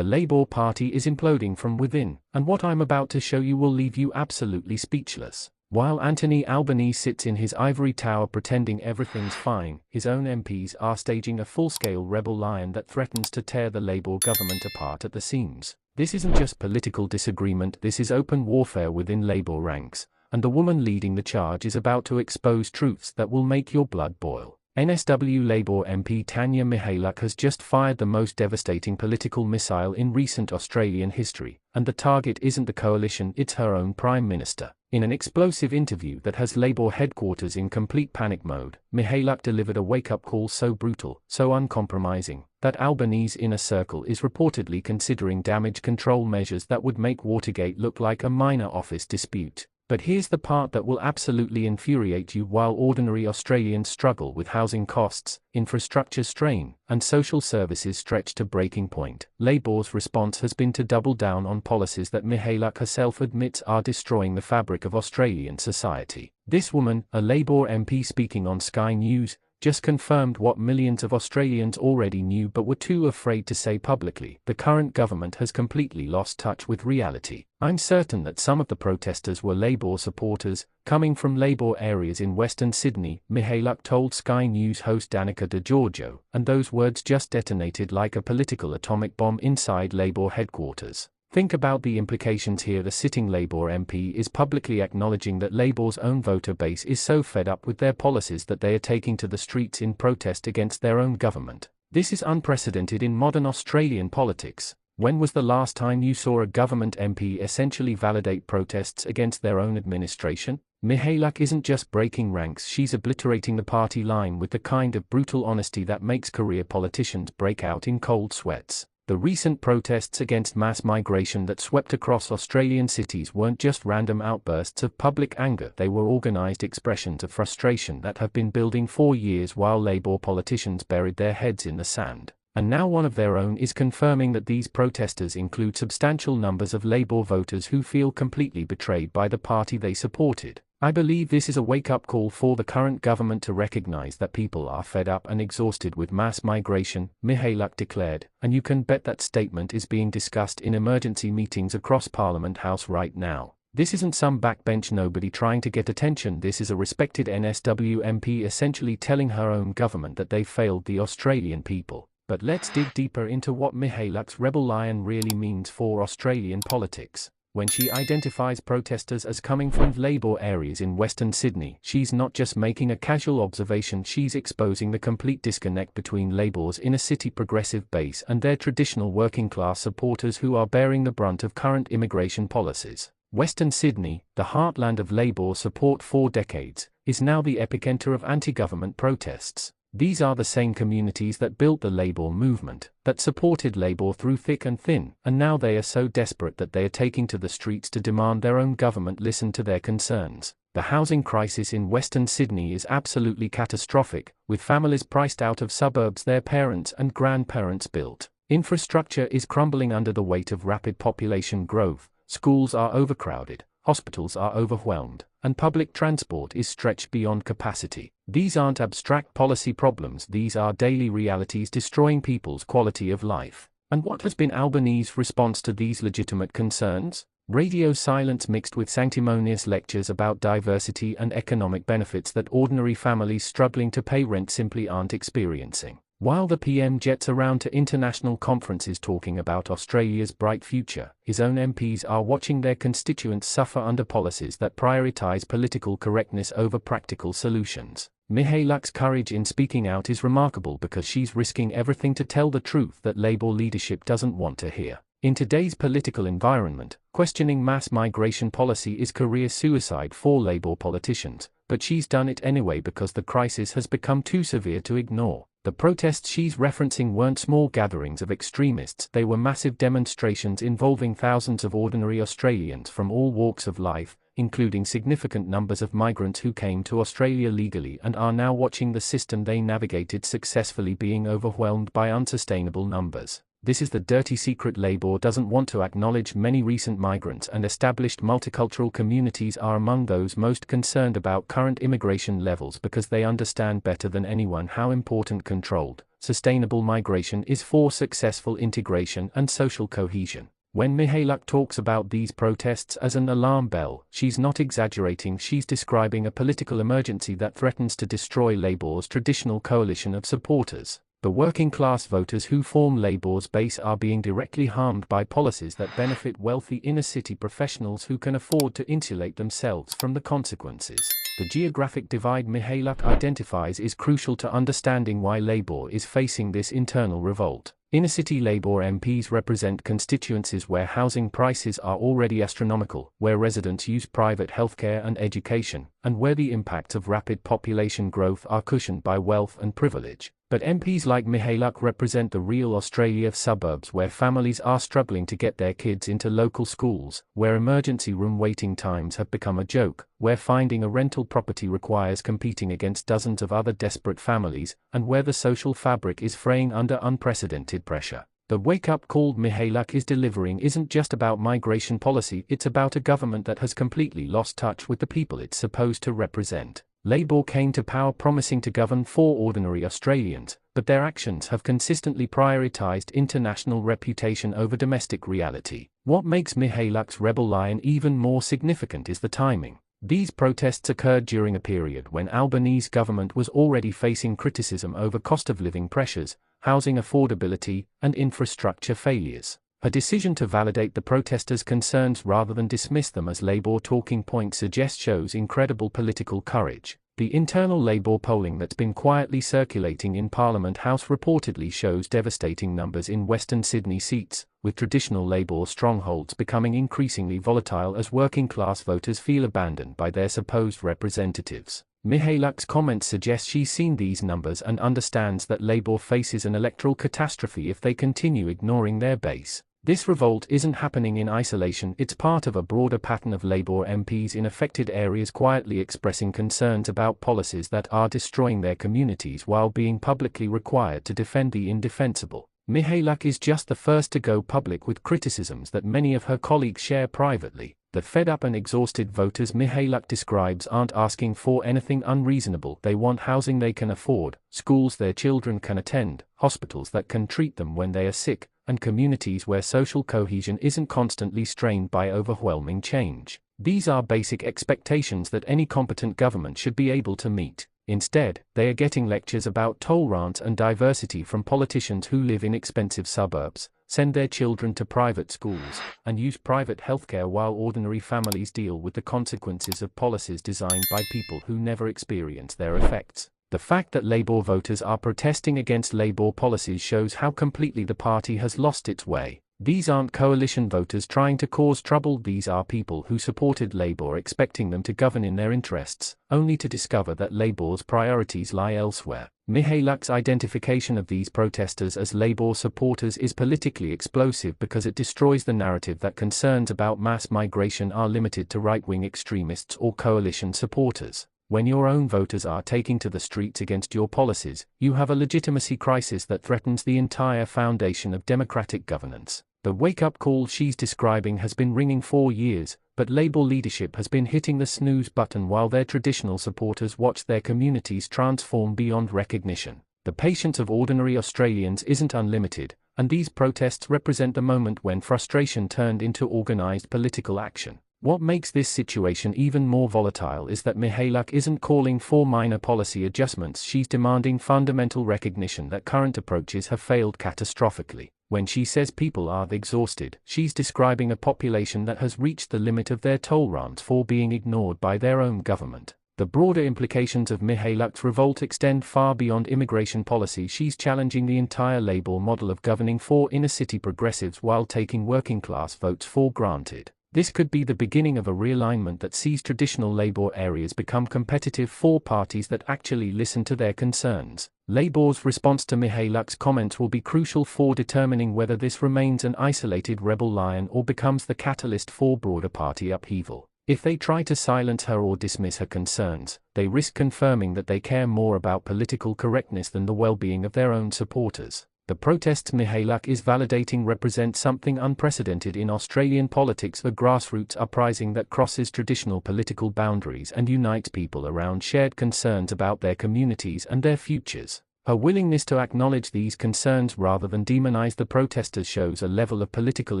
The Labour Party is imploding from within, and what I'm about to show you will leave you absolutely speechless. While Anthony Albanese sits in his ivory tower pretending everything's fine, his own MPs are staging a full-scale rebellion that threatens to tear the Labour government apart at the seams. This isn't just political disagreement, this is open warfare within Labour ranks, and the woman leading the charge is about to expose truths that will make your blood boil. NSW Labour MP Tania Mihailuk has just fired the most devastating political missile in recent Australian history, and the target isn't the coalition, it's her own Prime Minister. In an explosive interview that has Labour headquarters in complete panic mode, Mihailuk delivered a wake-up call so brutal, so uncompromising, that Albanese's inner circle is reportedly considering damage control measures that would make Watergate look like a minor office dispute. But here's the part that will absolutely infuriate you. While ordinary Australians struggle with housing costs, infrastructure strain, and social services stretched to breaking point, Labour's response has been to double down on policies that Mihailuk herself admits are destroying the fabric of Australian society. This woman, a Labour MP speaking on Sky News, just confirmed what millions of Australians already knew but were too afraid to say publicly. The current government has completely lost touch with reality. I'm certain that some of the protesters were Labour supporters, coming from Labour areas in Western Sydney, Mihailuk told Sky News host Danica De Giorgio, and those words just detonated like a political atomic bomb inside Labour headquarters. Think about the implications here. The sitting Labour MP is publicly acknowledging that Labour's own voter base is so fed up with their policies that they are taking to the streets in protest against their own government. This is unprecedented in modern Australian politics. When was the last time you saw a government MP essentially validate protests against their own administration? Mihailuk isn't just breaking ranks, she's obliterating the party line with the kind of brutal honesty that makes career politicians break out in cold sweats. The recent protests against mass migration that swept across Australian cities weren't just random outbursts of public anger, they were organised expressions of frustration that have been building for years while Labour politicians buried their heads in the sand. And now one of their own is confirming that these protesters include substantial numbers of Labour voters who feel completely betrayed by the party they supported. I believe this is a wake-up call for the current government to recognise that people are fed up and exhausted with mass migration, Mihailuk declared, and you can bet that statement is being discussed in emergency meetings across Parliament House right now. This isn't some backbench nobody trying to get attention, this is a respected NSW MP essentially telling her own government that they failed the Australian people. But let's dig deeper into what Mihailuk's rebellion really means for Australian politics. When she identifies protesters as coming from Labour areas in Western Sydney, she's not just making a casual observation, she's exposing the complete disconnect between Labour's inner-city progressive base and their traditional working-class supporters who are bearing the brunt of current immigration policies. Western Sydney, the heartland of Labour support for decades, is now the epicenter of anti-government protests. These are the same communities that built the Labour movement, that supported Labour through thick and thin, and now they are so desperate that they are taking to the streets to demand their own government listen to their concerns. The housing crisis in Western Sydney is absolutely catastrophic, with families priced out of suburbs their parents and grandparents built. Infrastructure is crumbling under the weight of rapid population growth, schools are overcrowded, hospitals are overwhelmed, and public transport is stretched beyond capacity. These aren't abstract policy problems, these are daily realities destroying people's quality of life. And what has been Albanese's response to these legitimate concerns? Radio silence mixed with sanctimonious lectures about diversity and economic benefits that ordinary families struggling to pay rent simply aren't experiencing. While the PM jets around to international conferences talking about Australia's bright future, his own MPs are watching their constituents suffer under policies that prioritise political correctness over practical solutions. Mihailuk's courage in speaking out is remarkable because she's risking everything to tell the truth that Labour leadership doesn't want to hear. In today's political environment, questioning mass migration policy is career suicide for Labour politicians, but she's done it anyway because the crisis has become too severe to ignore. The protests she's referencing weren't small gatherings of extremists, they were massive demonstrations involving thousands of ordinary Australians from all walks of life, including significant numbers of migrants who came to Australia legally and are now watching the system they navigated successfully being overwhelmed by unsustainable numbers. This is the dirty secret Labour doesn't want to acknowledge. Many recent migrants and established multicultural communities are among those most concerned about current immigration levels because they understand better than anyone how important controlled, sustainable migration is for successful integration and social cohesion. When Mihailuk talks about these protests as an alarm bell, she's not exaggerating. She's describing a political emergency that threatens to destroy Labour's traditional coalition of supporters. The working-class voters who form Labour's base are being directly harmed by policies that benefit wealthy inner-city professionals who can afford to insulate themselves from the consequences. The geographic divide Mihailuk identifies is crucial to understanding why Labour is facing this internal revolt. Inner-city Labour MPs represent constituencies where housing prices are already astronomical, where residents use private healthcare and education, and where the impacts of rapid population growth are cushioned by wealth and privilege. But MPs like Mihailuk represent the real Australia suburbs where families are struggling to get their kids into local schools, where emergency room waiting times have become a joke, where finding a rental property requires competing against dozens of other desperate families, and where the social fabric is fraying under unprecedented pressure. The wake-up call Mihailuk is delivering isn't just about migration policy, it's about a government that has completely lost touch with the people it's supposed to represent. Labour came to power promising to govern for ordinary Australians, but their actions have consistently prioritised international reputation over domestic reality. What makes Mihailuk's rebel line even more significant is the timing. These protests occurred during a period when Albanese government was already facing criticism over cost of living pressures, housing affordability, and infrastructure failures. Her decision to validate the protesters' concerns rather than dismiss them as Labour talking points suggests shows incredible political courage. The internal Labour polling that's been quietly circulating in Parliament House reportedly shows devastating numbers in Western Sydney seats, with traditional Labour strongholds becoming increasingly volatile as working-class voters feel abandoned by their supposed representatives. Mihailuk's comments suggest she's seen these numbers and understands that Labour faces an electoral catastrophe if they continue ignoring their base. This revolt isn't happening in isolation, it's part of a broader pattern of Labour MPs in affected areas quietly expressing concerns about policies that are destroying their communities while being publicly required to defend the indefensible. Mihailuk is just the first to go public with criticisms that many of her colleagues share privately. The fed-up and exhausted voters Mihailuk describes aren't asking for anything unreasonable. They want housing they can afford, schools their children can attend, hospitals that can treat them when they are sick, and communities where social cohesion isn't constantly strained by overwhelming change. These are basic expectations that any competent government should be able to meet. Instead, they are getting lectures about tolerance and diversity from politicians who live in expensive suburbs, send their children to private schools, and use private healthcare while ordinary families deal with the consequences of policies designed by people who never experience their effects. The fact that Labour voters are protesting against Labour policies shows how completely the party has lost its way. These aren't coalition voters trying to cause trouble, these are people who supported Labour expecting them to govern in their interests, only to discover that Labour's priorities lie elsewhere. Mihailuk's identification of these protesters as Labour supporters is politically explosive because it destroys the narrative that concerns about mass migration are limited to right-wing extremists or coalition supporters. When your own voters are taking to the streets against your policies, you have a legitimacy crisis that threatens the entire foundation of democratic governance. The wake-up call she's describing has been ringing for years, but Labour leadership has been hitting the snooze button while their traditional supporters watch their communities transform beyond recognition. The patience of ordinary Australians isn't unlimited, and these protests represent the moment when frustration turned into organised political action. What makes this situation even more volatile is that Mihailuk isn't calling for minor policy adjustments, she's demanding fundamental recognition that current approaches have failed catastrophically. When she says people are exhausted, she's describing a population that has reached the limit of their tolerance for being ignored by their own government. The broader implications of Mihailuk's revolt extend far beyond immigration policy. She's challenging the entire Labour model of governing for inner-city progressives while taking working-class votes for granted. This could be the beginning of a realignment that sees traditional Labour areas become competitive for parties that actually listen to their concerns. Labour's response to Mihailuk's comments will be crucial for determining whether this remains an isolated rebel lion or becomes the catalyst for broader party upheaval. If they try to silence her or dismiss her concerns, they risk confirming that they care more about political correctness than the well-being of their own supporters. The protests Mihailuk is validating represent something unprecedented in Australian politics, a grassroots uprising that crosses traditional political boundaries and unites people around shared concerns about their communities and their futures. Her willingness to acknowledge these concerns rather than demonize the protesters shows a level of political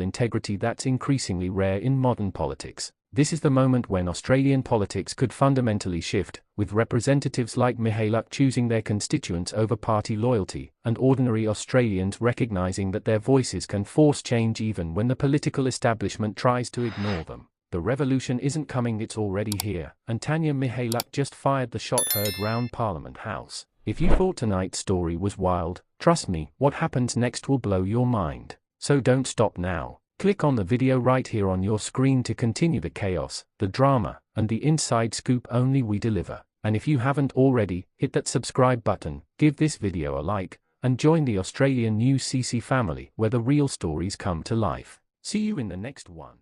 integrity that's increasingly rare in modern politics. This is the moment when Australian politics could fundamentally shift, with representatives like Mihailuk choosing their constituents over party loyalty, and ordinary Australians recognizing that their voices can force change even when the political establishment tries to ignore them. The revolution isn't coming, it's already here, and Tania Mihailuk just fired the shot heard round Parliament House. If you thought tonight's story was wild, trust me, what happens next will blow your mind. So don't stop now. Click on the video right here on your screen to continue the chaos, the drama, and the inside scoop only we deliver. And if you haven't already, hit that subscribe button, give this video a like, and join the Australian News CC family where the real stories come to life. See you in the next one.